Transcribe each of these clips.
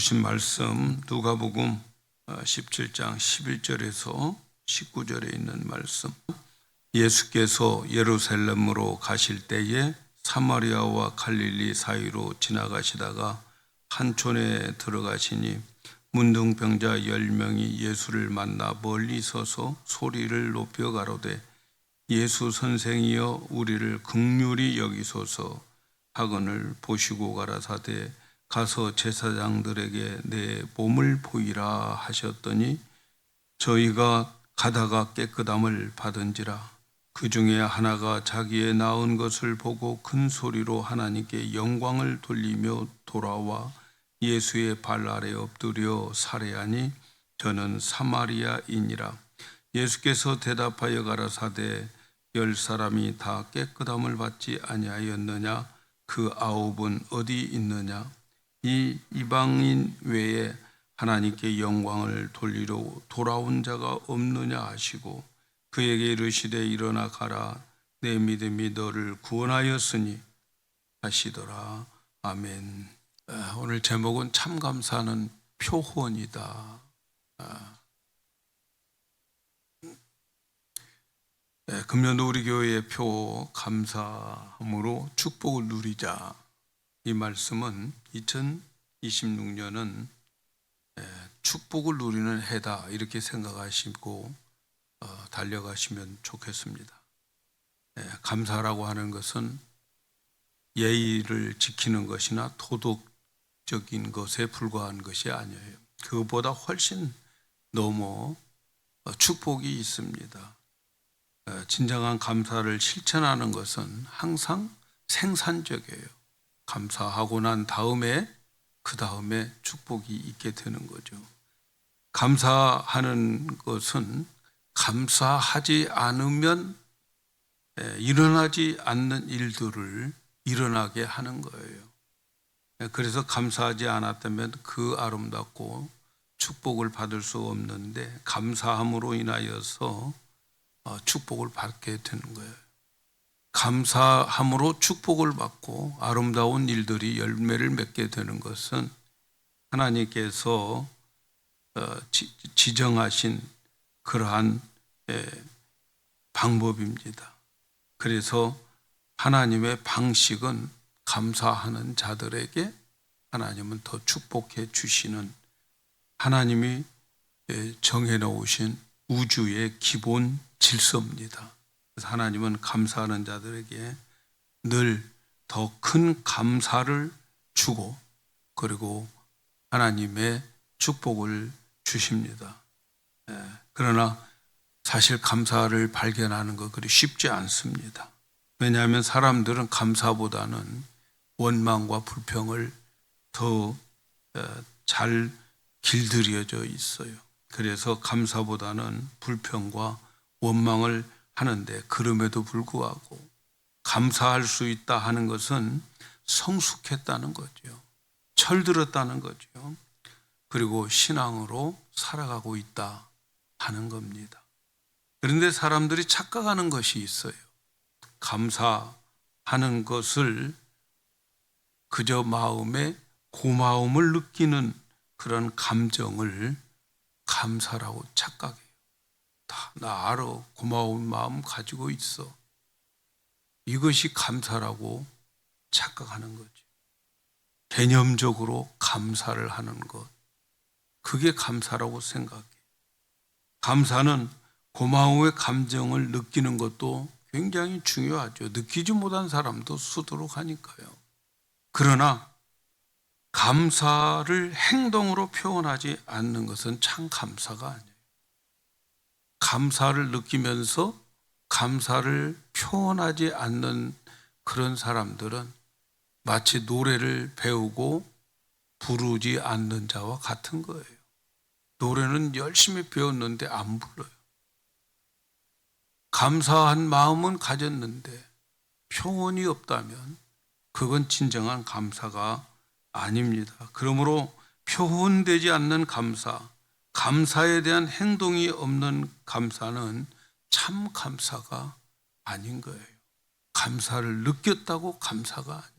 보신 말씀 누가복음 17장 11절에서 19절에 있는 말씀. 예수께서 예루살렘으로 가실 때에 사마리아와 갈릴리 사이로 지나가시다가 한 촌에 들어가시니 문둥병자 10명이 예수를 만나 멀리 서서 소리를 높여 가로되 예수 선생이여 우리를 긍휼히 여기소서 하거늘 보시고 가라사대 가서 제사장들에게 내 몸을 보이라 하셨더니 저희가 가다가 깨끗함을 받은지라. 그 중에 하나가 자기의 나은 것을 보고 큰 소리로 하나님께 영광을 돌리며 돌아와 예수의 발 아래 엎드려 살해하니 저는 사마리아인이라. 예수께서 대답하여 가라사대 10사람이 다 깨끗함을 받지 아니하였느냐? 그 9은 어디 있느냐? 이 이방인 외에 하나님께 영광을 돌리러 돌아온 자가 없느냐 하시고 그에게 이르시되 일어나 가라 내 믿음이 너를 구원하였으니 하시더라. 아멘. 오늘 제목은 참 감사는 표혼이다. 금년도 우리 교회의 표 감사함으로 축복을 누리자. 이 말씀은 2026년은 축복을 누리는 해다 이렇게 생각하시고 달려가시면 좋겠습니다. 감사라고 하는 것은 예의를 지키는 것이나 도덕적인 것에 불과한 것이 아니에요. 그것보다 훨씬 넘어 축복이 있습니다. 진정한 감사를 실천하는 것은 항상 생산적이에요. 감사하고 난 다음에 그 다음에 축복이 있게 되는 거죠. 감사하는 것은 감사하지 않으면 일어나지 않는 일들을 일어나게 하는 거예요. 그래서 감사하지 않았다면 그 아름답고 축복을 받을 수 없는데 감사함으로 인하여서 축복을 받게 되는 거예요. 감사함으로 축복을 받고 아름다운 일들이 열매를 맺게 되는 것은 하나님께서 지정하신 그러한 방법입니다. 그래서 하나님의 방식은 감사하는 자들에게 하나님은 더 축복해 주시는 하나님이 정해놓으신 우주의 기본 질서입니다. 그래서 하나님은 감사하는 자들에게 늘 더 큰 감사를 주고 그리고 하나님의 축복을 주십니다. 그러나 사실 감사를 발견하는 것 그리 쉽지 않습니다. 왜냐하면 사람들은 감사보다는 원망과 불평을 더 잘 길들여져 있어요. 그래서 감사보다는 불평과 원망을 하는데 그럼에도 불구하고 감사할 수 있다 하는 것은 성숙했다는 거죠. 철들었다는 거죠. 그리고 신앙으로 살아가고 있다 하는 겁니다. 그런데 사람들이 착각하는 것이 있어요. 감사하는 것을 그저 마음에 고마움을 느끼는 그런 감정을 감사라고 착각해요. 나 알아. 고마운 마음 가지고 있어. 이것이 감사라고 착각하는 거죠. 개념적으로 감사를 하는 것. 그게 감사라고 생각해요. 감사는 고마움의 감정을 느끼는 것도 굉장히 중요하죠. 느끼지 못한 사람도 수두룩하니까요. 그러나 감사를 행동으로 표현하지 않는 것은 참 감사가 아니에요. 감사를 느끼면서 감사를 표현하지 않는 그런 사람들은 마치 노래를 배우고 부르지 않는 자와 같은 거예요. 노래는 열심히 배웠는데 안 불러요. 감사한 마음은 가졌는데 표현이 없다면 그건 진정한 감사가 아닙니다. 그러므로 표현되지 않는 감사, 감사에 대한 행동이 없는 감사는 참 감사가 아닌 거예요. 감사를 느꼈다고 감사가 아니에요.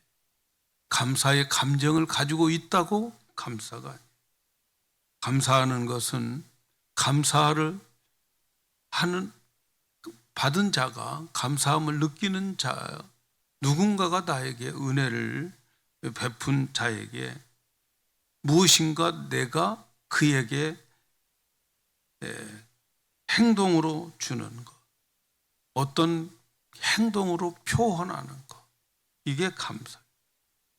감사의 감정을 가지고 있다고 감사가 아니에요. 감사하는 것은 감사를 하는 받은 자가, 감사함을 느끼는 자, 누군가가 나에게 은혜를 베푼 자에게 무엇인가 내가 그에게 행동으로 주는 것, 어떤 행동으로 표현하는 것, 이게 감사.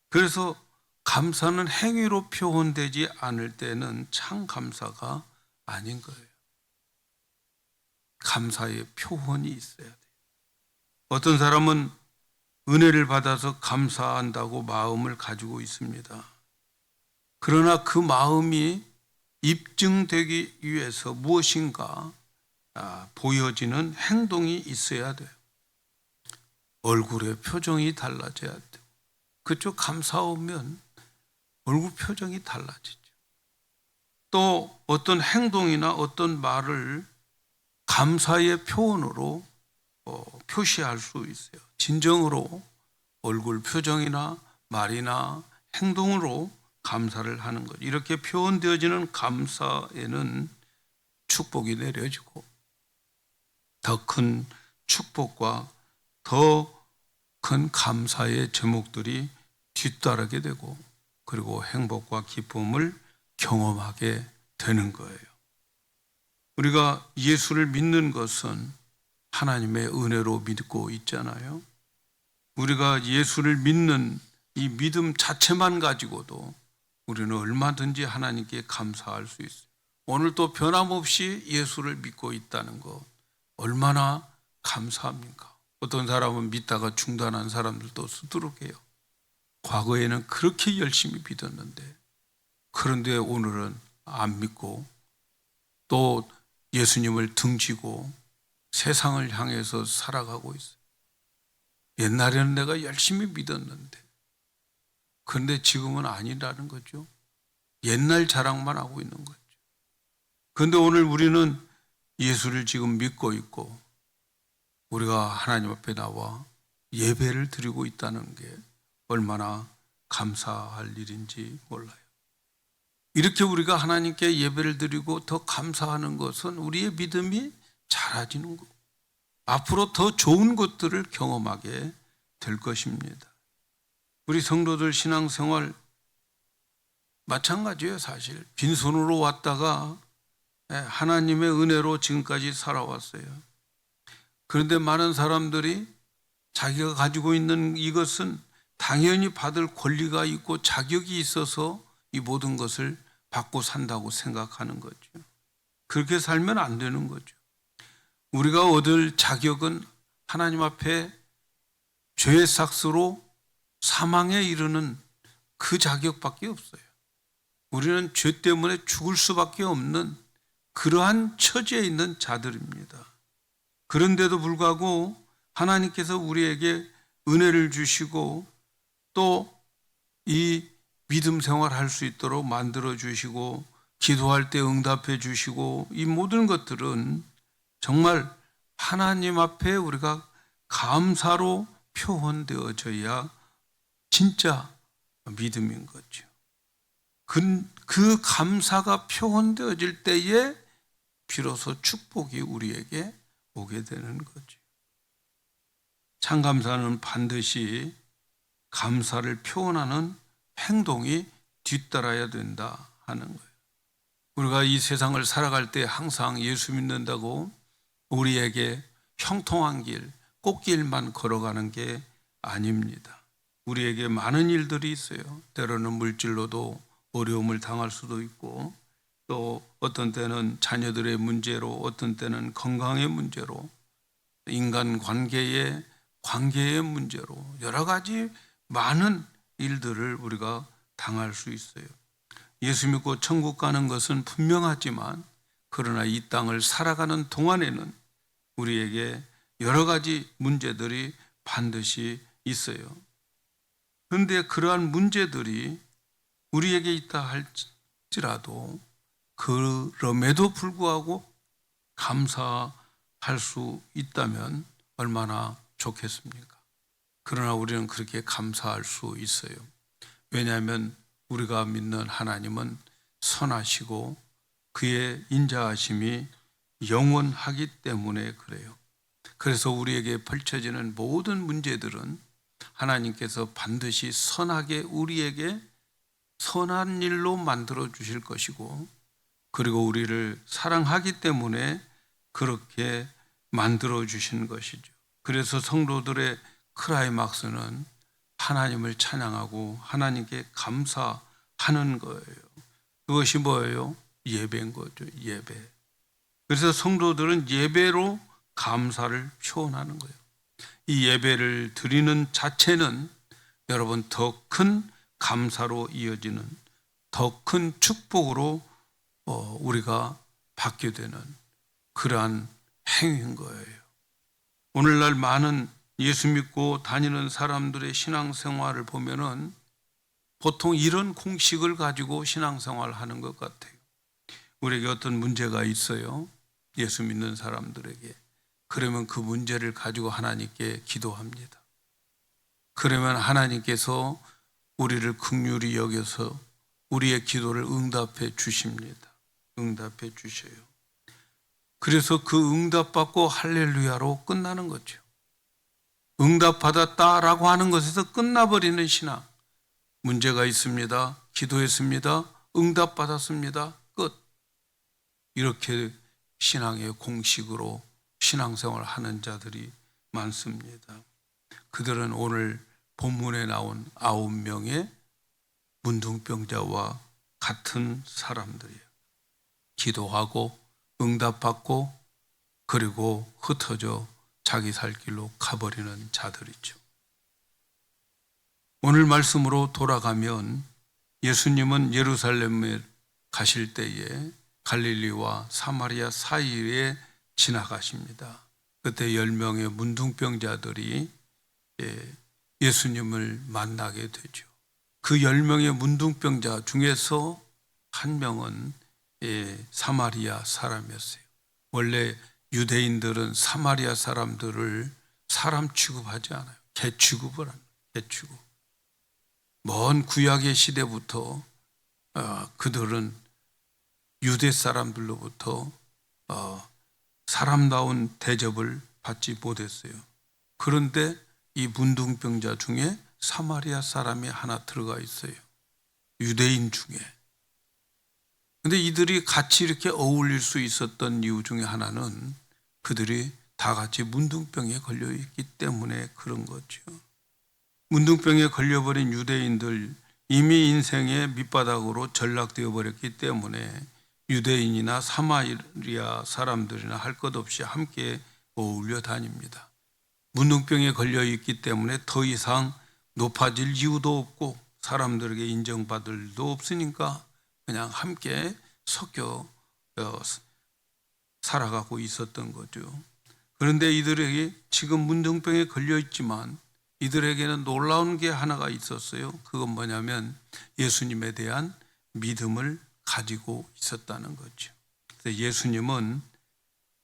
그래서 감사는 행위로 표현되지 않을 때는 참 감사가 아닌 거예요. 감사의 표현이 있어야 돼요. 어떤 사람은 은혜를 받아서 감사한다고 마음을 가지고 있습니다. 그러나 그 마음이 입증되기 위해서 무엇인가 보여지는 행동이 있어야 돼요. 얼굴의 표정이 달라져야 돼요. 그쪽 감사하면 얼굴 표정이 달라지죠. 또 어떤 행동이나 어떤 말을 감사의 표현으로 표시할 수 있어요. 진정으로 얼굴 표정이나 말이나 행동으로 감사를 하는 것. 이렇게 표현되어지는 감사에는 축복이 내려지고 더 큰 축복과 더 큰 감사의 제목들이 뒤따르게 되고 그리고 행복과 기쁨을 경험하게 되는 거예요. 우리가 예수를 믿는 것은 하나님의 은혜로 믿고 있잖아요. 우리가 예수를 믿는 이 믿음 자체만 가지고도 우리는 얼마든지 하나님께 감사할 수 있어요. 오늘 또 변함없이 예수를 믿고 있다는 것 얼마나 감사합니까? 어떤 사람은 믿다가 중단한 사람들도 수두룩해요. 과거에는 그렇게 열심히 믿었는데 그런데 오늘은 안 믿고 또 예수님을 등지고 세상을 향해서 살아가고 있어요. 옛날에는 내가 열심히 믿었는데 그런데 지금은 아니라는 거죠. 옛날 자랑만 하고 있는 거죠. 그런데 오늘 우리는 예수를 지금 믿고 있고 우리가 하나님 앞에 나와 예배를 드리고 있다는 게 얼마나 감사할 일인지 몰라요. 이렇게 우리가 하나님께 예배를 드리고 더 감사하는 것은 우리의 믿음이 자라지는 것, 앞으로 더 좋은 것들을 경험하게 될 것입니다. 우리 성도들 신앙생활 마찬가지예요. 사실 빈손으로 왔다가 하나님의 은혜로 지금까지 살아왔어요. 그런데 많은 사람들이 자기가 가지고 있는 이것은 당연히 받을 권리가 있고 자격이 있어서 이 모든 것을 받고 산다고 생각하는 거죠. 그렇게 살면 안 되는 거죠. 우리가 얻을 자격은 하나님 앞에 죄의 삭스로 사망에 이르는 그 자격밖에 없어요. 우리는 죄 때문에 죽을 수밖에 없는 그러한 처지에 있는 자들입니다. 그런데도 불구하고 하나님께서 우리에게 은혜를 주시고 또 이 믿음 생활할 수 있도록 만들어 주시고 기도할 때 응답해 주시고 이 모든 것들은 정말 하나님 앞에 우리가 감사로 표현되어져야 진짜 믿음인 거죠. 그 감사가 표현되어질 때에 비로소 축복이 우리에게 오게 되는 거죠. 참 감사는 반드시 감사를 표현하는 행동이 뒤따라야 된다 하는 거예요. 우리가 이 세상을 살아갈 때 항상 예수 믿는다고 우리에게 형통한 길, 꽃길만 걸어가는 게 아닙니다. 우리에게 많은 일들이 있어요. 때로는 물질로도 어려움을 당할 수도 있고 또 어떤 때는 자녀들의 문제로 어떤 때는 건강의 문제로 인간관계의 문제로 여러 가지 많은 일들을 우리가 당할 수 있어요. 예수 믿고 천국 가는 것은 분명하지만 그러나 이 땅을 살아가는 동안에는 우리에게 여러 가지 문제들이 반드시 있어요. 그런데 그러한 문제들이 우리에게 있다 할지라도 그럼에도 불구하고 감사할 수 있다면 얼마나 좋겠습니까? 그러나 우리는 그렇게 감사할 수 있어요. 왜냐하면 우리가 믿는 하나님은 선하시고 그의 인자하심이 영원하기 때문에 그래요. 그래서 우리에게 펼쳐지는 모든 문제들은 하나님께서 반드시 선하게 우리에게 선한 일로 만들어 주실 것이고, 그리고 우리를 사랑하기 때문에 그렇게 만들어 주신 것이죠. 그래서 성도들의 크라이막스는 하나님을 찬양하고 하나님께 감사하는 거예요. 그것이 뭐예요? 예배인 거죠. 예배. 그래서 성도들은 예배로 감사를 표현하는 거예요. 이 예배를 드리는 자체는 여러분 더 큰 감사로 이어지는, 더 큰 축복으로 우리가 받게 되는 그러한 행위인 거예요. 오늘날 많은 예수 믿고 다니는 사람들의 신앙생활을 보면은 보통 이런 공식을 가지고 신앙생활을 하는 것 같아요. 우리에게 어떤 문제가 있어요. 예수 믿는 사람들에게. 그러면 그 문제를 가지고 하나님께 기도합니다. 그러면 하나님께서 우리를 긍휼히 여겨서 우리의 기도를 응답해 주십니다. 응답해 주셔요. 그래서 그 응답받고 할렐루야로 끝나는 거죠. 응답받았다라고 하는 것에서 끝나버리는 신앙. 문제가 있습니다. 기도했습니다. 응답받았습니다. 끝. 이렇게 신앙의 공식으로 신앙생활을 하는 자들이 많습니다. 그들은 오늘 본문에 나온 9명의 문둥병자와 같은 사람들이에요. 기도하고 응답받고 그리고 흩어져 자기 살 길로 가버리는 자들이죠. 오늘 말씀으로 돌아가면 예수님은 예루살렘에 가실 때에 갈릴리와 사마리아 사이에 지나가십니다. 그때 10명의 문둥병자들이 예수님을 만나게 되죠. 그 10명의 문둥병자 중에서 한 명은 사마리아 사람이었어요. 원래 유대인들은 사마리아 사람들을 사람 취급하지 않아요. 개 취급을 합니다. 개 취급. 먼 구약의 시대부터 그들은 유대 사람들로부터 사람다운 대접을 받지 못했어요. 그런데 이 문둥병자 중에 사마리아 사람이 하나 들어가 있어요. 유대인 중에. 근데 이들이 같이 이렇게 어울릴 수 있었던 이유 중에 하나는 그들이 다 같이 문둥병에 걸려 있기 때문에 그런 거죠. 문둥병에 걸려버린 유대인들, 이미 인생의 밑바닥으로 전락되어 버렸기 때문에 유대인이나 사마리아 사람들이나 할 것 없이 함께 어울려 다닙니다. 문둥병에 걸려 있기 때문에 더 이상 높아질 이유도 없고 사람들에게 인정받을 일도 없으니까 그냥 함께 섞여 살아가고 있었던 거죠. 그런데 이들에게 지금 문둥병에 걸려 있지만 이들에게는 놀라운 게 하나가 있었어요. 그건 뭐냐면 예수님에 대한 믿음을 가지고 있었다는 거죠. 그래서 예수님은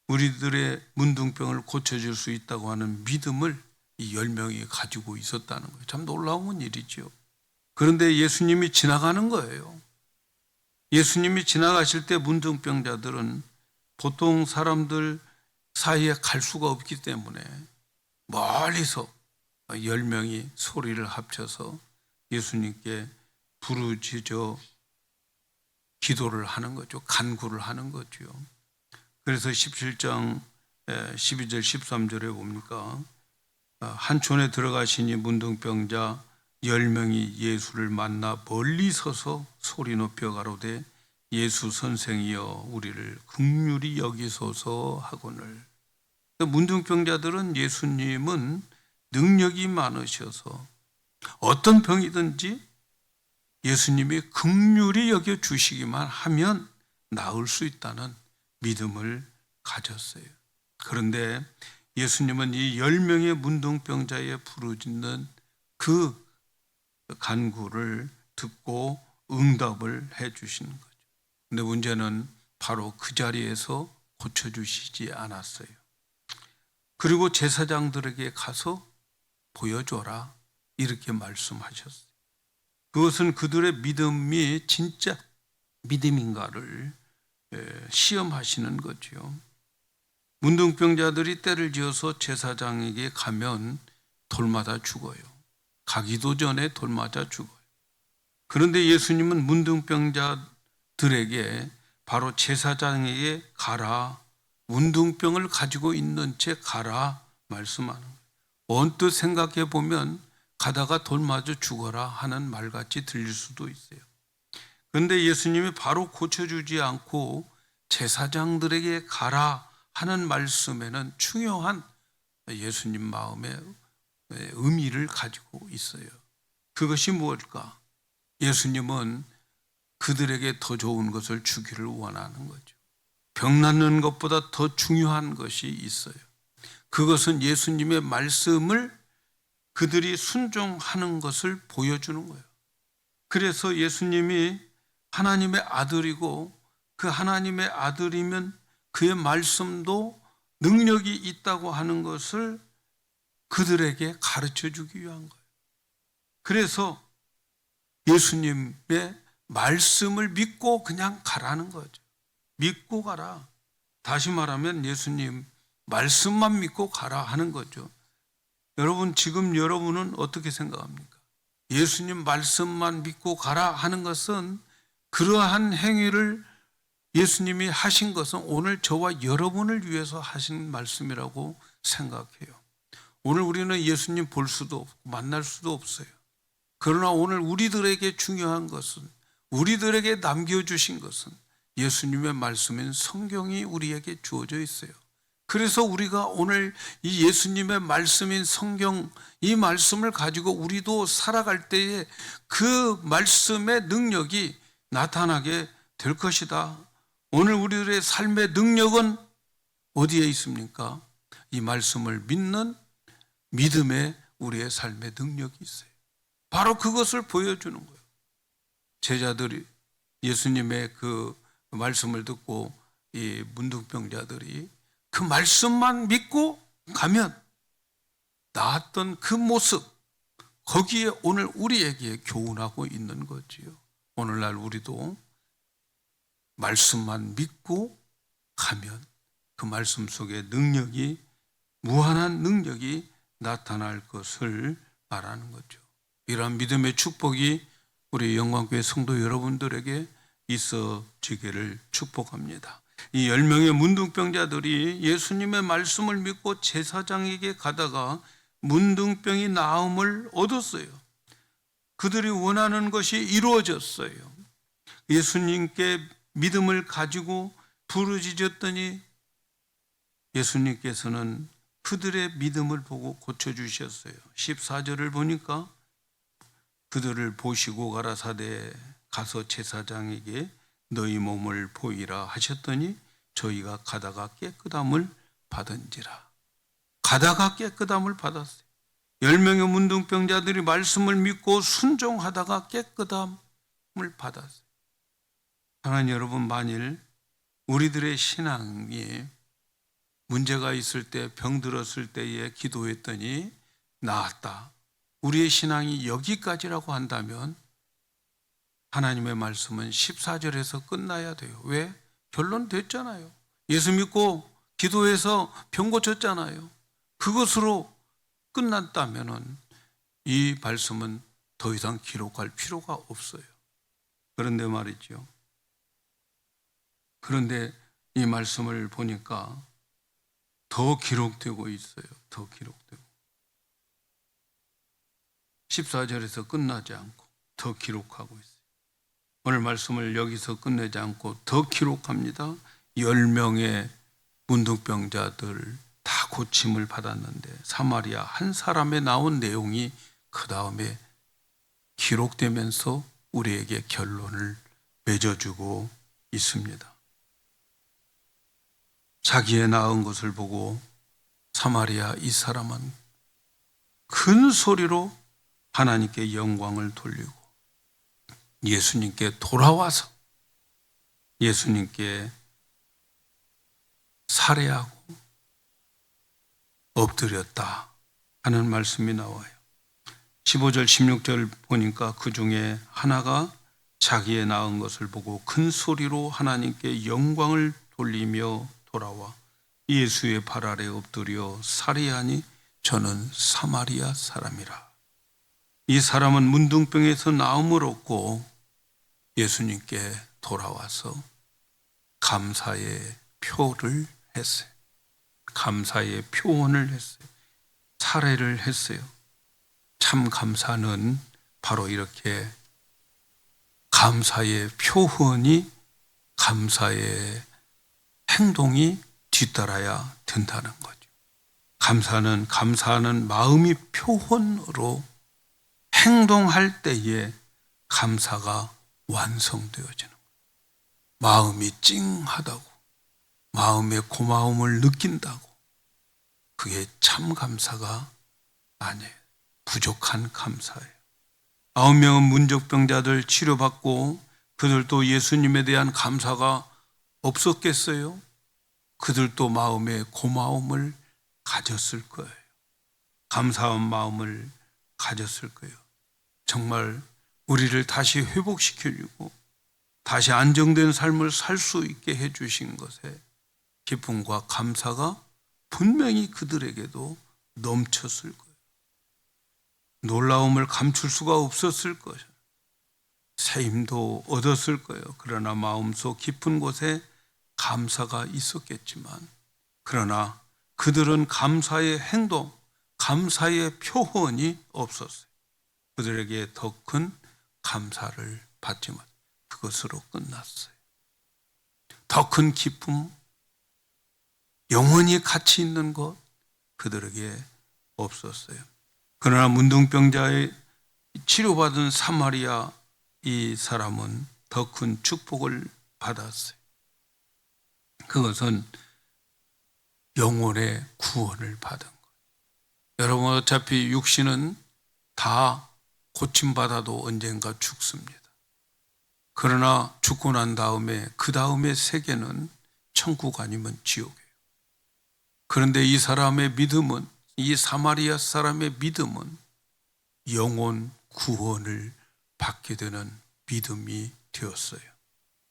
우리들의 문둥병을 고쳐줄 수 있다고 하는 믿음을 이 10명이 가지고 있었다는 거예요. 참 놀라운 일이죠. 그런데 예수님이 지나가는 거예요. 예수님이 지나가실 때 문둥병자들은 보통 사람들 사이에 갈 수가 없기 때문에 멀리서 10명이 소리를 합쳐서 예수님께 부르짖어 기도를 하는 거죠. 간구를 하는 거죠. 그래서 17장 12절 13절에 봅니까? 한촌에 들어가시니 문둥병자 10명이 예수를 만나 멀리 서서 소리 높여 가로되 예수 선생이여 우리를 긍휼히 여기소서 하거늘. 문둥병자들은 예수님은 능력이 많으셔서 어떤 병이든지 예수님이 긍휼히 여겨 주시기만 하면 나을 수 있다는 믿음을 가졌어요. 그런데 예수님은 이 10명의 문둥병자의 부르짖는 그 간구를 듣고 응답을 해 주시는 거죠. 근데 문제는 바로 그 자리에서 고쳐주시지 않았어요. 그리고 제사장들에게 가서 보여줘라 이렇게 말씀하셨어요. 그것은 그들의 믿음이 진짜 믿음인가를 시험하시는 거죠. 문둥병자들이 때를 지어서 제사장에게 가면 돌맞아 죽어요. 가기도 전에 돌맞아 죽어요. 그런데 예수님은 문둥병자들에게 바로 제사장에게 가라, 문둥병을 가지고 있는 채 가라 말씀하는 거예요. 언뜻 생각해 보면 가다가 돌맞아 죽어라 하는 말같이 들릴 수도 있어요. 그런데 예수님이 바로 고쳐주지 않고 제사장들에게 가라 하는 말씀에는 중요한 예수님 마음의 의미를 가지고 있어요. 그것이 무엇일까? 예수님은 그들에게 더 좋은 것을 주기를 원하는 거죠. 병 낫는 것보다 더 중요한 것이 있어요. 그것은 예수님의 말씀을 그들이 순종하는 것을 보여주는 거예요. 그래서 예수님이 하나님의 아들이고 그 하나님의 아들이면 그의 말씀도 능력이 있다고 하는 것을 그들에게 가르쳐 주기 위한 거예요. 그래서 예수님의 말씀을 믿고 그냥 가라는 거죠. 믿고 가라. 다시 말하면 예수님 말씀만 믿고 가라 하는 거죠. 여러분, 지금 여러분은 어떻게 생각합니까? 예수님 말씀만 믿고 가라 하는 것은 그러한 행위를 예수님이 하신 것은 오늘 저와 여러분을 위해서 하신 말씀이라고 생각해요. 오늘 우리는 예수님 볼 수도 없고 만날 수도 없어요. 그러나 오늘 우리들에게 중요한 것은, 우리들에게 남겨주신 것은 예수님의 말씀인 성경이 우리에게 주어져 있어요. 그래서 우리가 오늘 이 예수님의 말씀인 성경, 이 말씀을 가지고 우리도 살아갈 때에 그 말씀의 능력이 나타나게 될 것이다. 오늘 우리들의 삶의 능력은 어디에 있습니까? 이 말씀을 믿는 믿음에 우리의 삶의 능력이 있어요. 바로 그것을 보여주는 거예요. 제자들이 예수님의 그 말씀을 듣고 이 문둥병자들이 그 말씀만 믿고 가면 나았던 그 모습, 거기에 오늘 우리에게 교훈하고 있는 거지요. 오늘날 우리도 말씀만 믿고 가면 그 말씀 속에 능력이, 무한한 능력이 나타날 것을 말하는 거죠. 이러한 믿음의 축복이 우리 영광교회 성도 여러분들에게 있어지기를 축복합니다. 이 10명의 문둥병자들이 예수님의 말씀을 믿고 제사장에게 가다가 문둥병이 나음을 얻었어요. 그들이 원하는 것이 이루어졌어요. 예수님께 믿음을 가지고 부르짖었더니 예수님께서는 그들의 믿음을 보고 고쳐주셨어요. 14절을 보니까 그들을 보시고 가라사대 가서 제사장에게 너희 몸을 보이라 하셨더니 저희가 가다가 깨끗함을 받은지라. 가다가 깨끗함을 받았어요. 10명의 문둥병자들이 말씀을 믿고 순종하다가 깨끗함을 받았어요. 사랑하는 여러분, 만일 우리들의 신앙이 문제가 있을 때, 병들었을 때에 기도했더니 나았다. 우리의 신앙이 여기까지라고 한다면 하나님의 말씀은 14절에서 끝나야 돼요. 왜? 결론 됐잖아요. 예수 믿고 기도해서 병 고쳤잖아요. 그것으로 끝났다면 이 말씀은 더 이상 기록할 필요가 없어요. 그런데 말이죠. 그런데 이 말씀을 보니까 더 기록되고 있어요. 더 기록되고. 14절에서 끝나지 않고 더 기록하고 있어요. 오늘 말씀을 여기서 끝내지 않고 더 기록합니다. 10명의 문둥병자들 다 고침을 받았는데 사마리아 한 사람에 나온 내용이 그 다음에 기록되면서 우리에게 결론을 맺어주고 있습니다. 자기의 나은 것을 보고 사마리아 이 사람은 큰 소리로 하나님께 영광을 돌리고 예수님께 돌아와서 예수님께 살해하고 엎드렸다 하는 말씀이 나와요. 15절 16절 보니까 그 중에 하나가 자기의 낳은 것을 보고 큰 소리로 하나님께 영광을 돌리며 돌아와 예수의 발 아래 엎드려 살해하니 저는 사마리아 사람이라. 이 사람은 문둥병에서 나음을 얻고 예수님께 돌아와서 감사의 표를 했어요. 감사의 표현을 했어요. 살해를 했어요. 참 감사는 바로 이렇게 감사의 표현이, 감사의 행동이 뒤따라야 된다는 거죠. 감사하는 마음이 표현으로 행동할 때에 감사가 완성되어지는 거예요. 마음이 찡하다고, 마음의 고마움을 느낀다고, 그게 참 감사가 아니에요. 부족한 감사예요. 9명은 문적병자들 치료받고 그들도 예수님에 대한 감사가 없었겠어요? 그들도 마음에 고마움을 가졌을 거예요. 감사한 마음을 가졌을 거예요. 정말 우리를 다시 회복시켜주고 다시 안정된 삶을 살 수 있게 해주신 것에 기쁨과 감사가 분명히 그들에게도 넘쳤을 거예요. 놀라움을 감출 수가 없었을 거예요. 새 힘도 얻었을 거예요. 그러나 마음속 깊은 곳에 감사가 있었겠지만, 그러나 그들은 감사의 행동, 감사의 표현이 없었어요. 그들에게 더 큰 감사를 받지만 그것으로 끝났어요. 더 큰 기쁨, 영원히 가치 있는 것 그들에게 없었어요. 그러나 문둥병자의 치료받은 사마리아 이 사람은 더 큰 축복을 받았어요. 그것은 영혼의 구원을 받은 것. 여러분, 어차피 육신은 다 고침받아도 언젠가 죽습니다. 그러나 죽고 난 다음에 그 다음의 세계는 천국 아니면 지옥이에요. 그런데 이 사람의 믿음은, 이 사마리아 사람의 믿음은 영혼 구원을 받게 되는 믿음이 되었어요.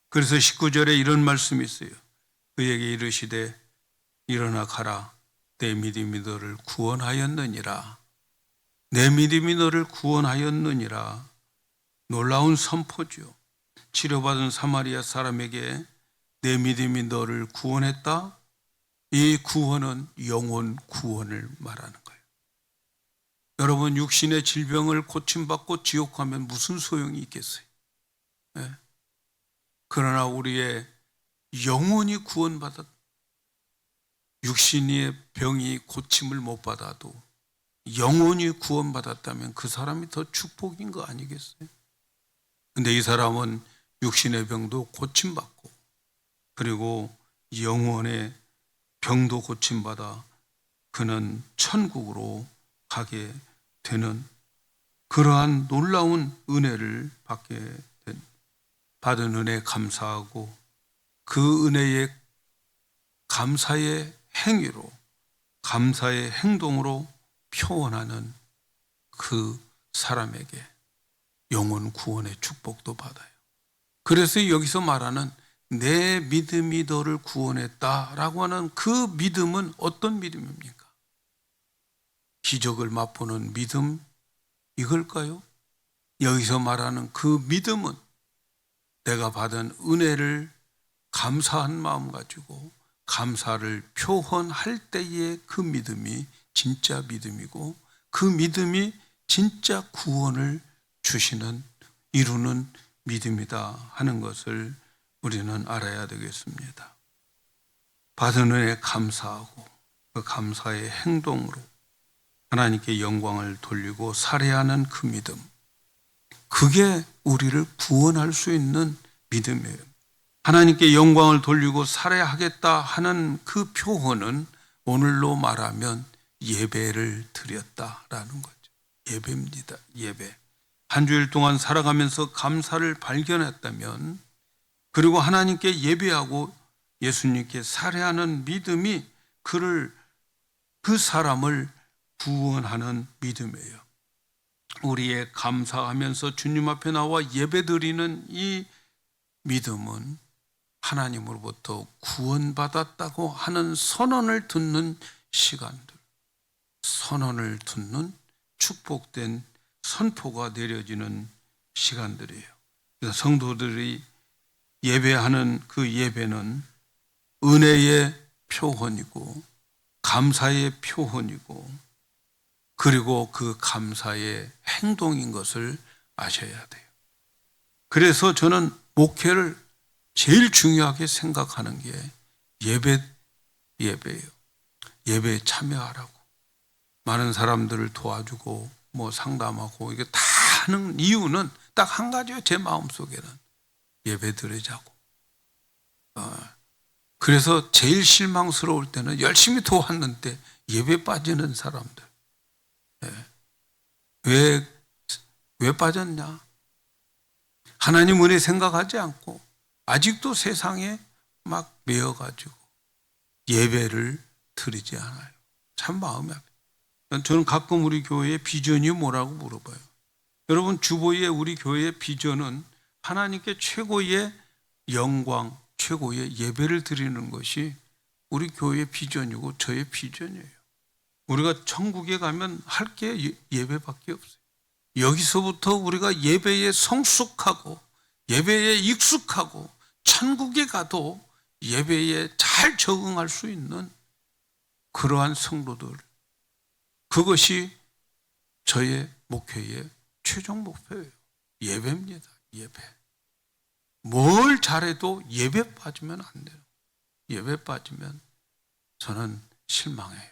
그래서 19절에 이런 말씀이 있어요. 그에게 이르시되 일어나 가라. 내 믿음이 너를 구원하였느니라. 내 믿음이 너를 구원하였느니라. 놀라운 선포죠. 치료받은 사마리아 사람에게 내 믿음이 너를 구원했다. 이 구원은 영혼 구원을 말하는 거예요. 여러분, 육신의 질병을 고침받고 지옥 가면 무슨 소용이 있겠어요? 네. 그러나 우리의 영혼이 구원받았, 육신의 병이 고침을 못 받아도 영혼이 구원받았다면 그 사람이 더 축복인 거 아니겠어요? 근데 이 사람은 육신의 병도 고침받고 그리고 영혼의 병도 고침받아 그는 천국으로 가게 되는 그러한 놀라운 은혜를 받은 은혜에 감사하고 그 은혜의 감사의 행위로, 감사의 행동으로 표현하는 그 사람에게 영혼 구원의 축복도 받아요. 그래서 여기서 말하는 내 믿음이 너를 구원했다라고 하는 그 믿음은 어떤 믿음입니까? 기적을 맛보는 믿음 이걸까요? 여기서 말하는 그 믿음은 내가 받은 은혜를 감사한 마음 가지고 감사를 표현할 때의 그 믿음이 진짜 믿음이고 그 믿음이 진짜 구원을 주시는, 이루는 믿음이다 하는 것을 우리는 알아야 되겠습니다. 받은 은혜에 감사하고 그 감사의 행동으로 하나님께 영광을 돌리고 살해하는 그 믿음, 그게 우리를 구원할 수 있는 믿음이에요. 하나님께 영광을 돌리고 살해하겠다 하는 그 표현은 오늘로 말하면 예배를 드렸다라는 거죠. 예배입니다. 예배. 한 주일 동안 살아가면서 감사를 발견했다면, 그리고 하나님께 예배하고 예수님께 살해하는 믿음이 그 사람을 구원하는 믿음이에요. 우리의 감사하면서 주님 앞에 나와 예배드리는 이 믿음은 하나님으로부터 구원받았다고 하는 선언을 듣는 시간들, 선언을 듣는 축복된 선포가 내려지는 시간들이에요. 그래서 성도들이 예배하는 그 예배는 은혜의 표현이고 감사의 표현이고 그리고 그 감사의 행동인 것을 아셔야 돼요. 그래서 저는 목회를 제일 중요하게 생각하는 게 예배예요. 예배에 참여하라고. 많은 사람들을 도와주고 상담하고 이게 다 하는 이유는 딱 한 가지예요. 제 마음속에는 예배 드리자고. 그래서 제일 실망스러울 때는 열심히 도왔는데 예배 빠지는 사람들. 왜 빠졌냐? 하나님 은혜 생각하지 않고 아직도 세상에 막 매여가지고 예배를 드리지 않아요. 참 마음이 아파요. 저는 가끔 우리 교회의 비전이 뭐라고 물어봐요. 여러분, 주보의 우리 교회의 비전은 하나님께 최고의 영광, 최고의 예배를 드리는 것이 우리 교회의 비전이고 저의 비전이에요. 우리가 천국에 가면 할 게 예배밖에 없어요. 여기서부터 우리가 예배에 성숙하고 예배에 익숙하고 천국에 가도 예배에 잘 적응할 수 있는 그러한 성도들, 그것이 저의 목회의 최종 목표예요. 예배입니다. 예배. 뭘 잘해도 예배 빠지면 안 돼요. 예배 빠지면 저는 실망해요.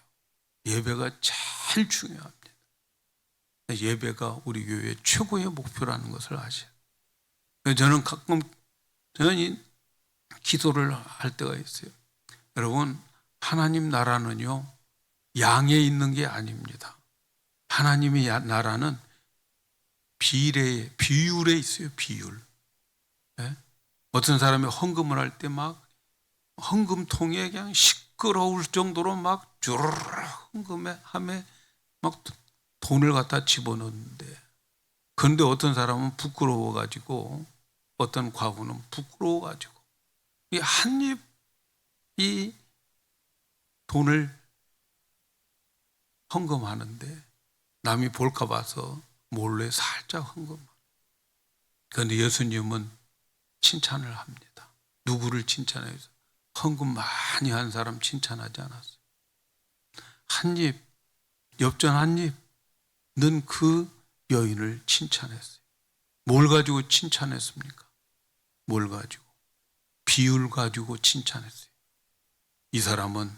예배가 제일 중요합니다. 예배가 우리 교회의 최고의 목표라는 것을 아셔요. 저는 가끔 저는 기도를 할 때가 있어요. 여러분, 하나님 나라는요 양에 있는 게 아닙니다. 하나님의 나라는 비율에 있어요. 비율. 네? 어떤 사람이 헌금을 할 때 막 헌금통에 그냥 시끄러울 정도로 막 주르르 헌금하며 막 돈을 갖다 집어넣는데, 그런데 어떤 사람은 부끄러워가지고, 어떤 과부는 부끄러워가지고 이 한 입 이 돈을 헌금하는데 남이 볼까 봐서 몰래 살짝 헌금. 그런데 예수님은 칭찬을 합니다. 누구를 칭찬해요? 헌금 많이 한 사람 칭찬하지 않았어요. 한 입, 엽전 한 입는 그 여인을 칭찬했어요. 뭘 가지고 칭찬했습니까? 뭘 가지고? 비율 가지고 칭찬했어요. 이 사람은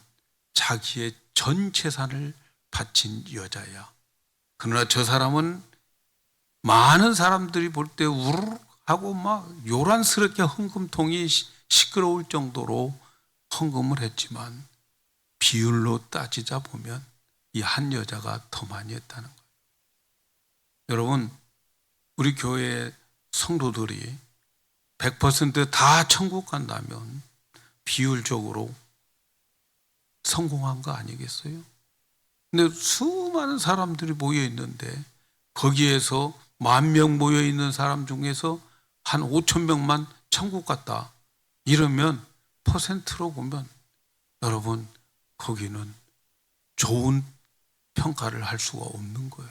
자기의 전 재산을 바친 여자야. 그러나 저 사람은 많은 사람들이 볼 때 우르르 하고 막 요란스럽게 헌금통이 시끄러울 정도로 헌금을 했지만 비율로 따지자 보면 이 한 여자가 더 많이 했다는 거예요. 여러분, 우리 교회 성도들이 100% 천국 간다면 비율적으로 성공한 거 아니겠어요? 근데 수많은 사람들이 모여 있는데 거기에서 10,000명 모여 있는 사람 중에서 한 5,000명만 천국 갔다. 이러면 퍼센트로 보면 여러분, 거기는 좋은 평가를 할 수가 없는 거예요.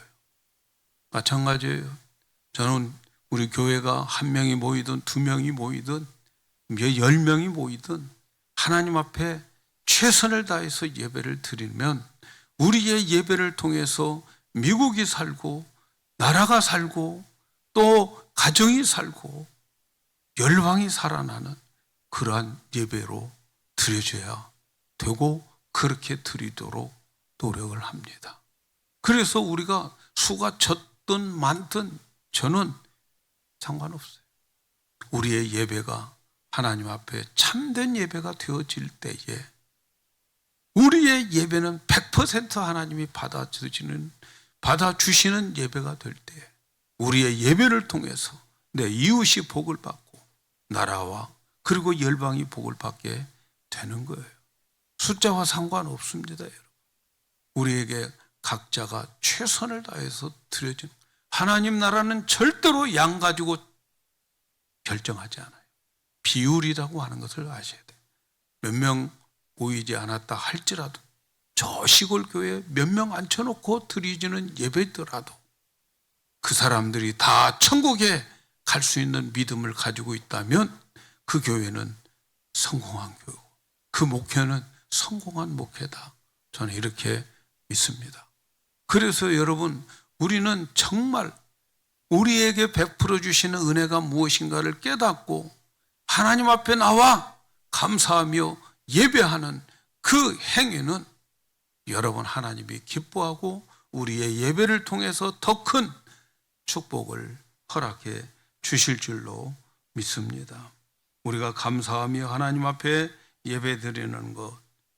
마찬가지예요. 저는 우리 교회가 1명이 모이든 2명이 모이든 10명이 모이든 하나님 앞에 최선을 다해서 예배를 드리면 우리의 예배를 통해서 미국이 살고 나라가 살고 또 가정이 살고 열방이 살아나는 그러한 예배로 드려져야 되고 그렇게 드리도록 노력을 합니다. 그래서 우리가 수가 적든 많든 저는 상관없어요. 우리의 예배가 하나님 앞에 참된 예배가 되어질 때에 우리의 예배는 100% 하나님이 받아주시는 예배가 될 때 우리의 예배를 통해서 내 이웃이 복을 받고 나라와 그리고 열방이 복을 받게 되는 거예요. 숫자와 상관없습니다, 여러분. 우리에게 각자가 최선을 다해서 드려진 하나님 나라는 절대로 양 가지고 결정하지 않아요. 비율이라고 하는 것을 아셔야 돼요. 몇 명 모이지 않았다 할지라도 저 시골 교회에 몇 명 앉혀놓고 드리지는 예배더라도 그 사람들이 다 천국에 갈 수 있는 믿음을 가지고 있다면 그 교회는 성공한 교회고 그 목회는 성공한 목회다. 저는 이렇게 믿습니다. 그래서 여러분, 우리는 정말 우리에게 베풀어 주시는 은혜가 무엇인가를 깨닫고 하나님 앞에 나와 감사하며 예배하는 그 행위는 여러분 하나님이 기뻐하고 우리의 예배를 통해서 더 큰 축복을 허락해 주실 줄로 믿습니다. 우리가 감사하며 하나님 앞에 예배 드리는 것,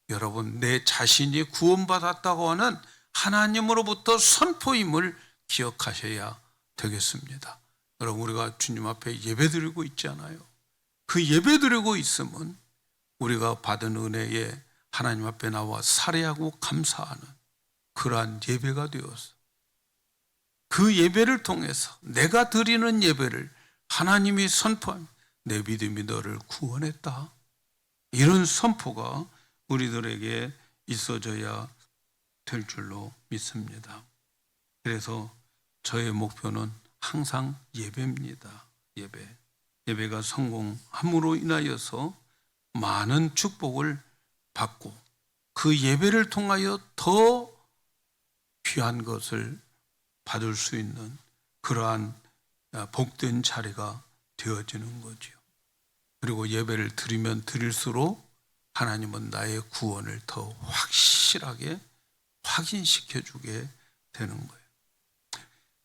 여러분 내 자신이 구원받았다고 하는 하나님으로부터 선포임을 기억하셔야 되겠습니다. 여러분, 우리가 주님 앞에 예배 드리고 있잖아요. 그 예배 드리고 있으면 우리가 받은 은혜에 하나님 앞에 나와 살해하고 감사하는 그러한 예배가 되어서 그 예배를 통해서 내가 드리는 예배를 하나님이 선포한 내 믿음이 너를 구원했다. 이런 선포가 우리들에게 있어져야 될 줄로 믿습니다. 그래서 저의 목표는 항상 예배입니다. 예배가 성공함으로 인하여서 많은 축복을 받고 그 예배를 통하여 더 귀한 것을 받을 수 있는 그러한 복된 자리가 되어지는 거죠. 그리고 예배를 드리면 드릴수록 하나님은 나의 구원을 더 확실하게 확인시켜 주게 되는 거예요.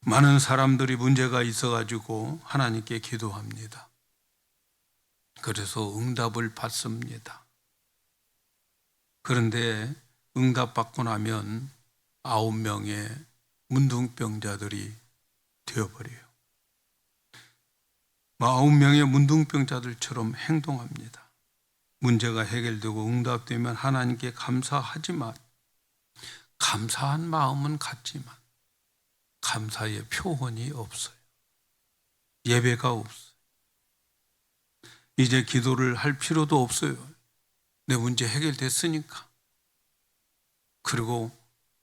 많은 사람들이 문제가 있어가지고 하나님께 기도합니다. 그래서 응답을 받습니다. 그런데 응답받고 나면 9명의 문둥병자들이 되어버려요. 9명의 문둥병자들처럼 행동합니다. 문제가 해결되고 응답되면 하나님께 감사하지만 감사한 마음은 같지만 감사의 표현이 없어요. 예배가 없어요. 이제 기도를 할 필요도 없어요. 내 문제 해결됐으니까. 그리고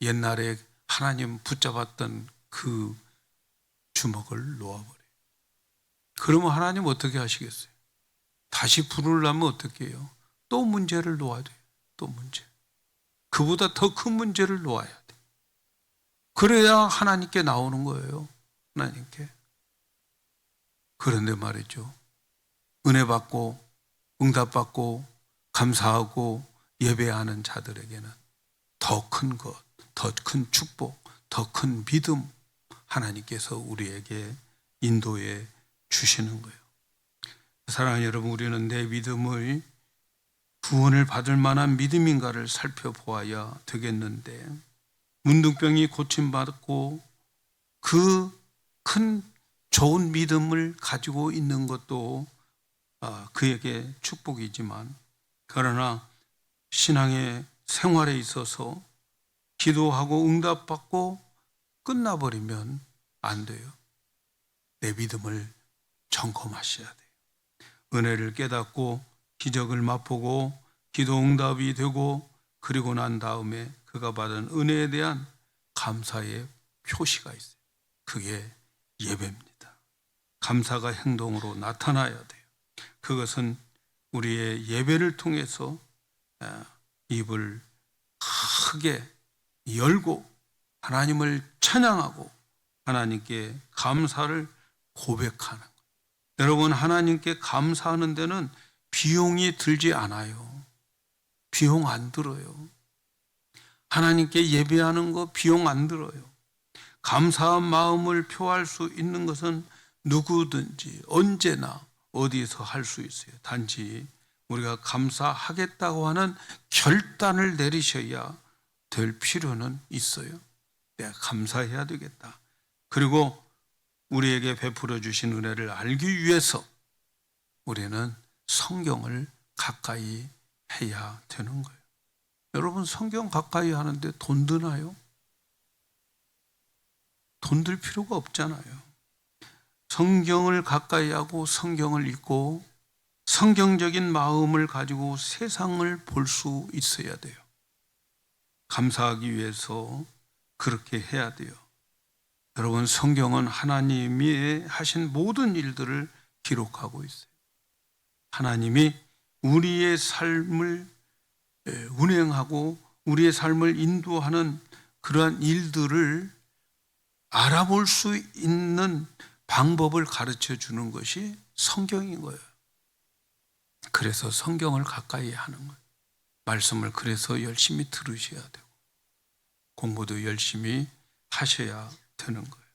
옛날에 하나님 붙잡았던 그 주먹을 놓아버려요. 그러면 하나님 어떻게 하시겠어요? 다시 부르려면 어떻게 해요? 또 문제를 놓아야 돼요. 또 문제. 그보다 더 큰 문제를 놓아야 돼요. 그래야 하나님께 나오는 거예요. 하나님께. 그런데 말이죠. 은혜 받고 응답받고 감사하고 예배하는 자들에게는 더 큰 것, 더 큰 축복, 더 큰 믿음 하나님께서 우리에게 인도해 주시는 거예요. 사랑하는 여러분, 우리는 내 믿음을 구원을 받을 만한 믿음인가를 살펴보아야 되겠는데 문둥병이 고침받고 그 큰 좋은 믿음을 가지고 있는 것도 그에게 축복이지만 그러나 신앙의 생활에 있어서 기도하고 응답받고 끝나버리면 안 돼요. 내 믿음을 점검하셔야 돼요. 은혜를 깨닫고 기적을 맛보고 기도 응답이 되고 그리고 난 다음에 그가 받은 은혜에 대한 감사의 표시가 있어요. 그게 예배입니다. 감사가 행동으로 나타나야 돼요. 그것은 우리의 예배를 통해서 입을 크게 열고 하나님을 찬양하고 하나님께 감사를 고백하는 거예요. 여러분, 하나님께 감사하는 데는 비용이 들지 않아요. 비용 안 들어요. 하나님께 예배하는 거 비용 안 들어요. 감사한 마음을 표할 수 있는 것은 누구든지 언제나 어디서 할 수 있어요. 단지 우리가 감사하겠다고 하는 결단을 내리셔야 될 필요는 있어요. 내가 감사해야 되겠다. 그리고 우리에게 베풀어 주신 은혜를 알기 위해서 우리는 성경을 가까이 해야 되는 거예요. 여러분, 성경 가까이 하는데 돈 드나요? 돈 들 필요가 없잖아요. 성경을 가까이 하고 성경을 읽고 성경적인 마음을 가지고 세상을 볼 수 있어야 돼요. 감사하기 위해서 그렇게 해야 돼요. 여러분, 성경은 하나님이 하신 모든 일들을 기록하고 있어요. 하나님이 우리의 삶을 운행하고 우리의 삶을 인도하는 그러한 일들을 알아볼 수 있는 방법을 가르쳐 주는 것이 성경인 거예요. 그래서 성경을 가까이 하는 거예요. 말씀을 그래서 열심히 들으셔야 되고 공부도 열심히 하셔야 되는 거예요.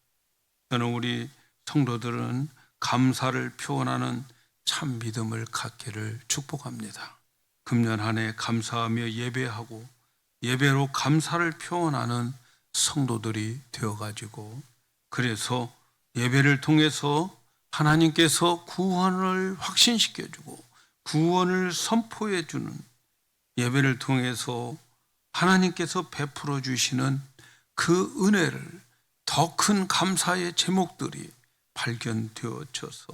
저는 우리 성도들은 감사를 표현하는 참 믿음을 갖기를 축복합니다. 금년 한 해 감사하며 예배하고 예배로 감사를 표현하는 성도들이 되어가지고 그래서 예배를 통해서 하나님께서 구원을 확신시켜주고 구원을 선포해주는 예배를 통해서 하나님께서 베풀어 주시는 그 은혜를 더 큰 감사의 제목들이 발견되어져서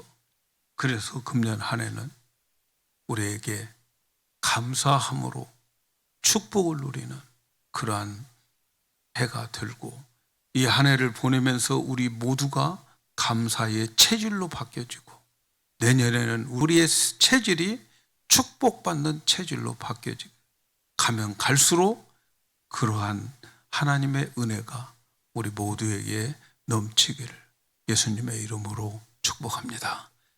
그래서 금년 한 해는 우리에게 감사함으로 축복을 누리는 그러한 해가 들고 이 한 해를 보내면서 우리 모두가 감사의 체질로 바뀌어지고 내년에는 우리의 체질이 축복받는 체질로 바뀌어지고 가면 갈수록 그러한 하나님의 은혜가 우리 모두에게 넘치기를 예수님의 이름으로 축복합니다.